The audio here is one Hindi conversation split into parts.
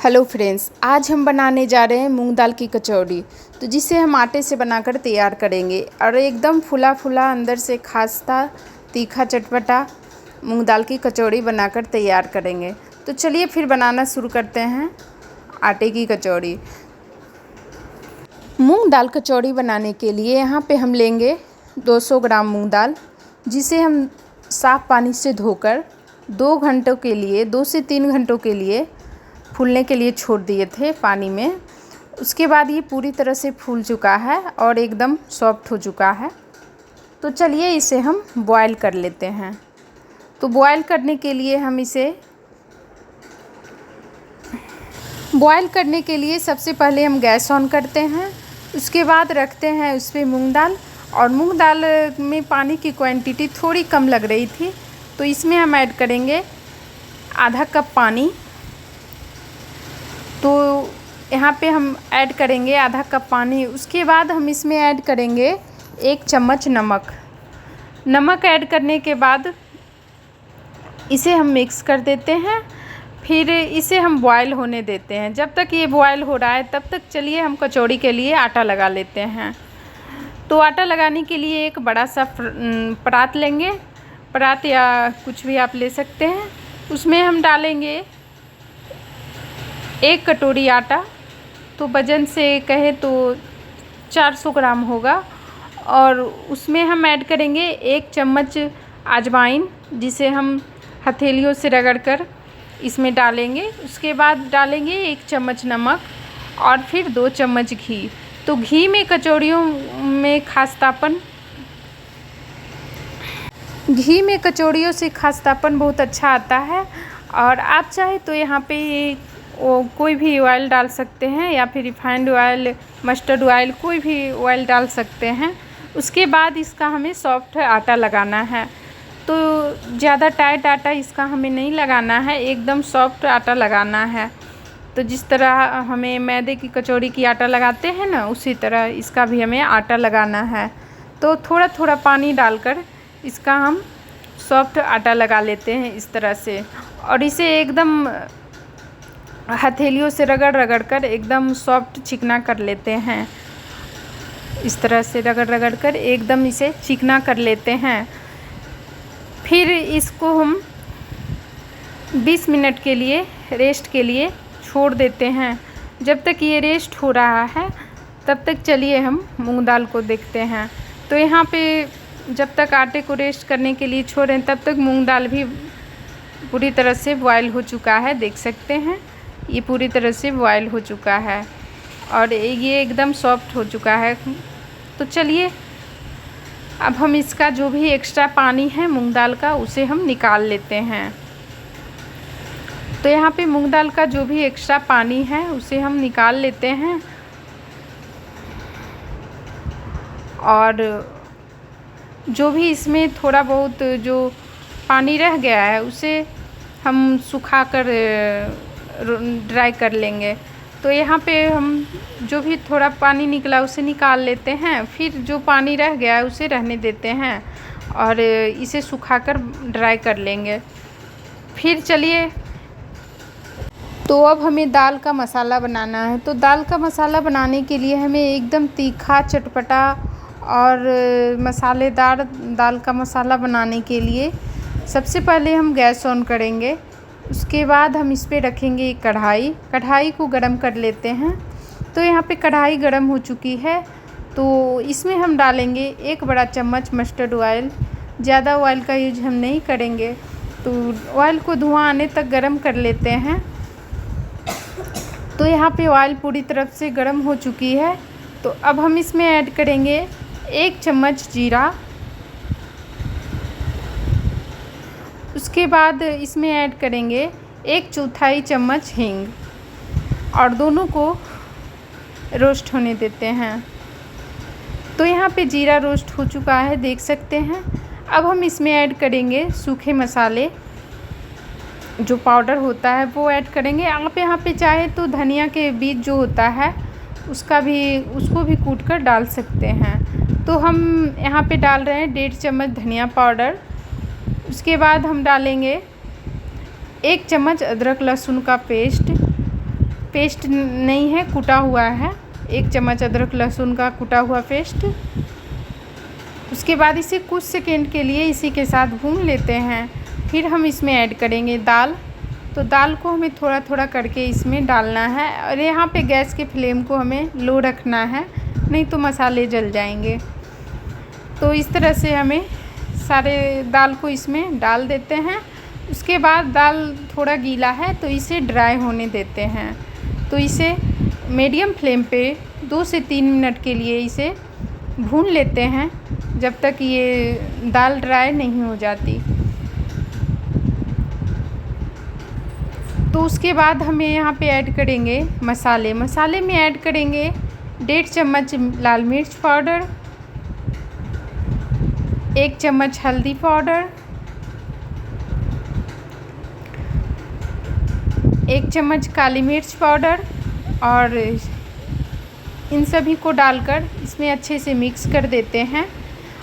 हेलो फ्रेंड्स, आज हम बनाने जा रहे हैं मूंग दाल की कचौड़ी। तो जिसे हम आटे से बनाकर तैयार करेंगे और एकदम फुला फुला अंदर से खास्ता तीखा चटपटा मूंग दाल की कचौड़ी बनाकर तैयार करेंगे। तो चलिए फिर बनाना शुरू करते हैं आटे की कचौड़ी। मूंग दाल कचौड़ी बनाने के लिए यहाँ पे हम लेंगे 200 ग्राम मूंग दाल, जिसे हम साफ़ पानी से धोकर 2 से 3 घंटों के लिए फूलने के लिए छोड़ दिए थे पानी में। उसके बाद ये पूरी तरह से फूल चुका है और एकदम सॉफ्ट हो चुका है। तो चलिए इसे हम बॉयल कर लेते हैं। तो बॉयल करने के लिए सबसे पहले हम गैस ऑन करते हैं। उसके बाद रखते हैं उस पर मूँग दाल, और मूँग दाल में पानी की क्वांटिटी थोड़ी कम लग रही थी, तो इसमें हम ऐड करेंगे आधा कप पानी। तो यहाँ पे हम ऐड करेंगे आधा कप पानी। उसके बाद हम इसमें ऐड करेंगे 1 चम्मच नमक ऐड करने के बाद इसे हम मिक्स कर देते हैं। फिर इसे हम बॉयल होने देते हैं। जब तक ये बॉयल हो रहा है तब तक चलिए हम कचौड़ी के लिए आटा लगा लेते हैं। तो आटा लगाने के लिए एक बड़ा सा परात लेंगे, परात या कुछ भी आप ले सकते हैं। उसमें हम डालेंगे 1 कटोरी आटा। तो वज़न से कहे तो 400 ग्राम होगा। और उसमें हम ऐड करेंगे 1 चम्मच अजवाइन, जिसे हम हथेलियों से रगड़कर इसमें डालेंगे। उसके बाद डालेंगे 1 चम्मच नमक और फिर 2 चम्मच घी। तो घी में कचौड़ियों में कचौड़ियों से खास्तापन बहुत अच्छा आता है। और आप चाहे तो यहाँ पे कोई भी ऑयल डाल सकते हैं, या फिर रिफाइंड ऑयल, मस्टर्ड ऑयल, कोई भी ऑयल डाल सकते हैं। उसके बाद इसका हमें सॉफ्ट आटा लगाना है। तो ज़्यादा टाइट आटा इसका हमें नहीं लगाना है, एकदम सॉफ्ट आटा लगाना है। तो जिस तरह हमें मैदे की कचौड़ी की आटा लगाते हैं ना, उसी तरह इसका भी हमें आटा लगाना है। तो थोड़ा थोड़ा पानी डालकर इसका हम सॉफ्ट आटा लगा लेते हैं इस तरह से। और इसे एकदम हथेलियों से रगड़ कर एकदम सॉफ्ट चिकना कर लेते हैं। इस तरह से रगड़ कर एकदम इसे चिकना कर लेते हैं। फिर इसको हम 20 मिनट के लिए रेस्ट के लिए छोड़ देते हैं। जब तक ये रेस्ट हो रहा है तब तक चलिए हम मूंग दाल को देखते हैं। तो यहाँ पे जब तक आटे को रेस्ट करने के लिए छोड़ें तब तक मूंग दाल भी पूरी तरह से बॉयल हो चुका है। देख सकते हैं ये पूरी तरह से बॉयल हो चुका है और ये एकदम सॉफ्ट हो चुका है। तो चलिए अब हम इसका जो भी एक्स्ट्रा पानी है मूंग दाल का, उसे हम निकाल लेते हैं। तो यहाँ पे मूंग दाल का जो भी एक्स्ट्रा पानी है उसे हम निकाल लेते हैं। और जो भी इसमें थोड़ा बहुत जो पानी रह गया है उसे हम सुखाकर ड्राई कर लेंगे। तो यहाँ पे हम जो भी थोड़ा पानी निकला उसे निकाल लेते हैं। फिर जो पानी रह गया है उसे रहने देते हैं और इसे सुखाकर ड्राई कर लेंगे। फिर चलिए, तो अब हमें दाल का मसाला बनाना है। तो दाल का मसाला बनाने के लिए हमें एकदम तीखा चटपटा और मसालेदार दाल का मसाला बनाने के लिए सबसे पहले हम गैस ऑन करेंगे। उसके बाद हम इस पे रखेंगे एक कढ़ाई को गरम कर लेते हैं। तो यहाँ पे कढ़ाई गरम हो चुकी है। तो इसमें हम डालेंगे 1 बड़ा चम्मच मस्टर्ड ऑयल। ज़्यादा ऑयल का यूज हम नहीं करेंगे। तो ऑयल को धुआं आने तक गरम कर लेते हैं। तो यहाँ पे ऑयल पूरी तरफ से गरम हो चुकी है। तो अब हम इसमें ऐड करेंगे 1 चम्मच जीरा। उसके बाद इसमें ऐड करेंगे 1/4 चम्मच हींग और दोनों को रोस्ट होने देते हैं। तो यहाँ पे जीरा रोस्ट हो चुका है, देख सकते हैं। अब हम इसमें ऐड करेंगे सूखे मसाले, जो पाउडर होता है वो ऐड करेंगे। आप यहाँ पे चाहे तो धनिया के बीज जो होता है उसको भी कूट कर डाल सकते हैं। तो हम यहाँ पे डाल रहे हैं 1.5 चम्मच धनिया पाउडर। उसके बाद हम डालेंगे 1 चम्मच अदरक लहसुन का पेस्ट। पेस्ट नहीं है, कुटा हुआ है। 1 चम्मच अदरक लहसुन का कुटा हुआ पेस्ट। उसके बाद इसे कुछ सेकेंड के लिए इसी के साथ भून लेते हैं। फिर हम इसमें ऐड करेंगे दाल। तो दाल को हमें थोड़ा थोड़ा करके इसमें डालना है और यहाँ पे गैस के फ्लेम को हमें लो रखना है, नहीं तो मसाले जल जाएंगे। तो इस तरह से हमें सारे दाल को इसमें डाल देते हैं। उसके बाद दाल थोड़ा गीला है तो इसे ड्राई होने देते हैं। तो इसे मीडियम फ्लेम पे 2 से 3 मिनट के लिए इसे भून लेते हैं, जब तक ये दाल ड्राई नहीं हो जाती। तो उसके बाद हमें यहाँ पे ऐड करेंगे मसाले। मसाले में ऐड करेंगे 1.5 चम्मच लाल मिर्च पाउडर, 1 चम्मच हल्दी पाउडर, 1 चम्मच काली मिर्च पाउडर और इन सभी को डालकर इसमें अच्छे से मिक्स कर देते हैं।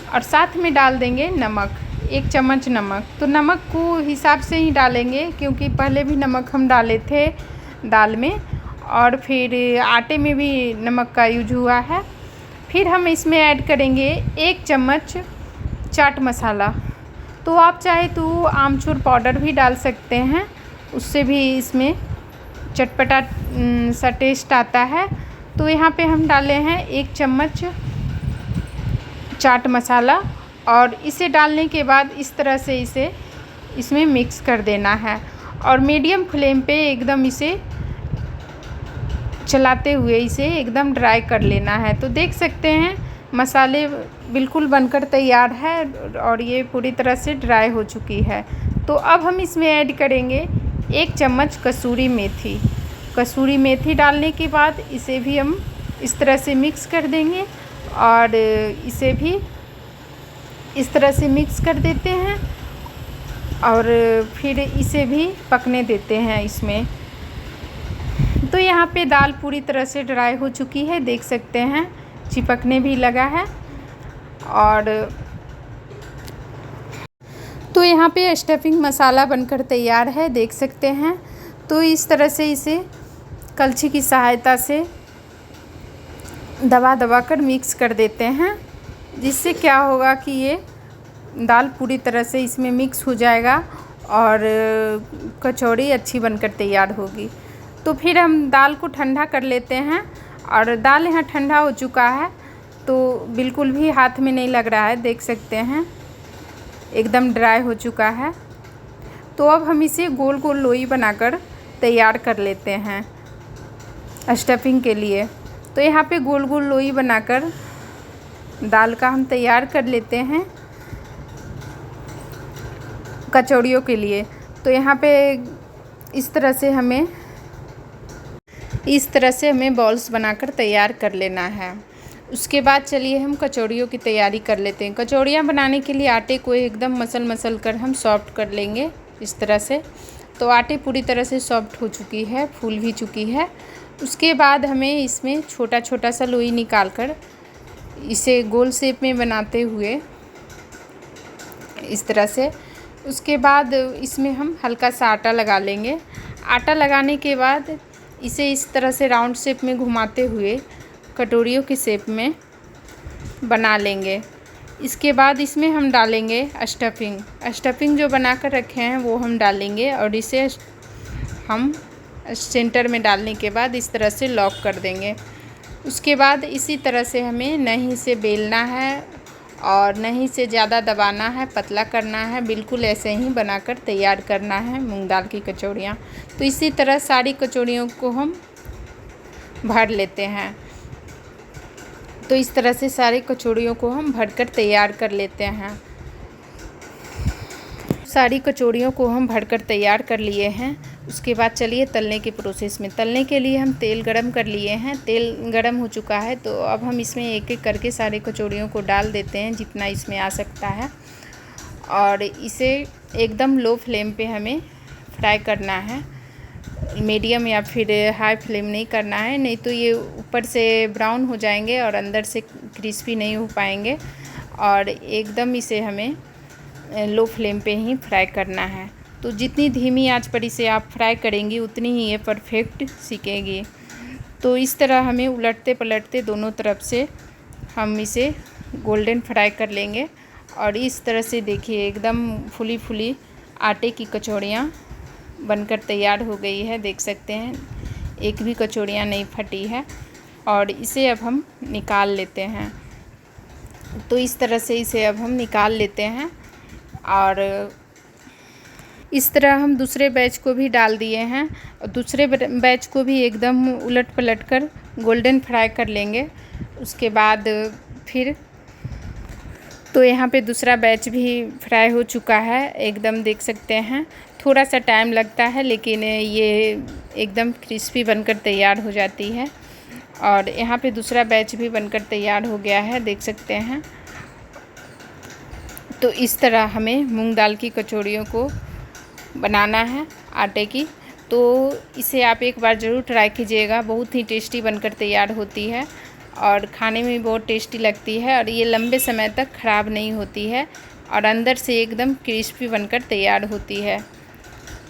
और साथ में डाल देंगे नमक, 1 चम्मच नमक। तो नमक को हिसाब से ही डालेंगे, क्योंकि पहले भी नमक हम डाले थे दाल में और फिर आटे में भी नमक का यूज हुआ है। फिर हम इसमें ऐड करेंगे 1 चम्मच चाट मसाला। तो आप चाहे तो आमचूर पाउडर भी डाल सकते हैं, उससे भी इसमें चटपटा सा टेस्ट आता है। तो यहाँ पे हम डाले हैं 1 चम्मच चाट मसाला और इसे डालने के बाद इस तरह से इसे इसमें मिक्स कर देना है और मीडियम फ्लेम पे एकदम इसे चलाते हुए इसे एकदम ड्राई कर लेना है। तो देख सकते हैं मसाले बिल्कुल बनकर तैयार है और ये पूरी तरह से ड्राई हो चुकी है। तो अब हम इसमें ऐड करेंगे 1 चम्मच कसूरी मेथी। कसूरी मेथी डालने के बाद इसे भी हम इस तरह से मिक्स कर देंगे और इसे भी इस तरह से मिक्स कर देते हैं और फिर इसे भी पकने देते हैं इसमें। तो यहाँ पे दाल पूरी तरह से ड्राई हो चुकी है, देख सकते हैं चिपकने भी लगा है। और तो यहाँ पे स्टफिंग मसाला बनकर तैयार है, देख सकते हैं। तो इस तरह से इसे कलछी की सहायता से दबा दबा कर मिक्स कर देते हैं, जिससे क्या होगा कि ये दाल पूरी तरह से इसमें मिक्स हो जाएगा और कचौड़ी अच्छी बनकर तैयार होगी। तो फिर हम दाल को ठंडा कर लेते हैं और दाल यहाँ ठंडा हो चुका है, तो बिल्कुल भी हाथ में नहीं लग रहा है, देख सकते हैं एकदम ड्राई हो चुका है। तो अब हम इसे गोल गोल लोई बनाकर तैयार कर लेते हैं स्टफिंग के लिए। तो यहाँ पे गोल गोल लोई बनाकर दाल का हम तैयार कर लेते हैं कचौड़ियों के लिए। तो यहाँ पे इस तरह से हमें बॉल्स बनाकर तैयार कर लेना है। उसके बाद चलिए हम कचौड़ियों की तैयारी कर लेते हैं। कचौड़ियाँ बनाने के लिए आटे को एकदम मसल कर हम सॉफ्ट कर लेंगे इस तरह से। तो आटे पूरी तरह से सॉफ्ट हो चुकी है, फूल भी चुकी है। उसके बाद हमें इसमें छोटा छोटा सा लोई निकाल कर इसे गोल शेप में बनाते हुए इस तरह से, उसके बाद इसमें हम हल्का सा आटा लगा लेंगे। आटा लगाने के बाद इसे इस तरह से राउंड शेप में घुमाते हुए कटोरियों की शेप में बना लेंगे। इसके बाद इसमें हम डालेंगे स्टफिंग जो बना कर रखे हैं वो हम डालेंगे और इसे हम सेंटर में डालने के बाद इस तरह से लॉक कर देंगे। उसके बाद इसी तरह से हमें नहीं से बेलना है और नहीं से ज़्यादा दबाना है, पतला करना है, बिल्कुल ऐसे ही बनाकर तैयार करना है मूंग दाल की कचौड़ियाँ। तो इसी तरह सारी कचौड़ियों को हम भर लेते हैं। तो इस तरह से सारी कचौड़ियों को हम भरकर तैयार कर लेते हैं। सारी कचौड़ियों को हम भरकर तैयार कर लिए हैं। उसके बाद चलिए तलने के प्रोसेस में। तलने के लिए हम तेल गरम कर लिए हैं, तेल गरम हो चुका है। तो अब हम इसमें एक एक करके सारे कचौड़ियों को डाल देते हैं जितना इसमें आ सकता है और इसे एकदम लो फ्लेम पे हमें फ्राई करना है। मीडियम या फिर हाई फ्लेम नहीं करना है, नहीं तो ये ऊपर से ब्राउन हो जाएंगे और अंदर से क्रिस्पी नहीं हो पाएंगे। और एकदम इसे हमें लो फ्लेम पे ही फ्राई करना है। तो जितनी धीमी आंच पर इसे आप फ्राई करेंगी उतनी ही ये परफेक्ट सिकेगी। तो इस तरह हमें उलटते पलटते दोनों तरफ से हम इसे गोल्डन फ्राई कर लेंगे। और इस तरह से देखिए एकदम फुली फुली आटे की कचौड़ियाँ बनकर तैयार हो गई है। देख सकते हैं एक भी कचौड़ियाँ नहीं फटी है। और इसे अब हम निकाल लेते हैं। तो इस तरह से इसे अब हम निकाल लेते हैं। और इस तरह हम दूसरे बैच को भी डाल दिए हैं और दूसरे बैच को भी एकदम उलट पलट कर गोल्डन फ्राई कर लेंगे। उसके बाद फिर तो यहाँ पे दूसरा बैच भी फ्राई हो चुका है एकदम, देख सकते हैं थोड़ा सा टाइम लगता है लेकिन ये एकदम क्रिस्पी बनकर तैयार हो जाती है। और यहाँ पे दूसरा बैच भी बनकर तैयार हो गया है, देख सकते हैं। तो इस तरह हमें मूंग दाल की कचौड़ियों को बनाना है आटे की। तो इसे आप एक बार ज़रूर ट्राई कीजिएगा, बहुत ही टेस्टी बनकर तैयार होती है और खाने में भी बहुत टेस्टी लगती है। और ये लंबे समय तक ख़राब नहीं होती है और अंदर से एकदम क्रिस्पी बनकर तैयार होती है।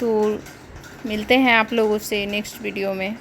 तो मिलते हैं आप लोगों से नेक्स्ट वीडियो में।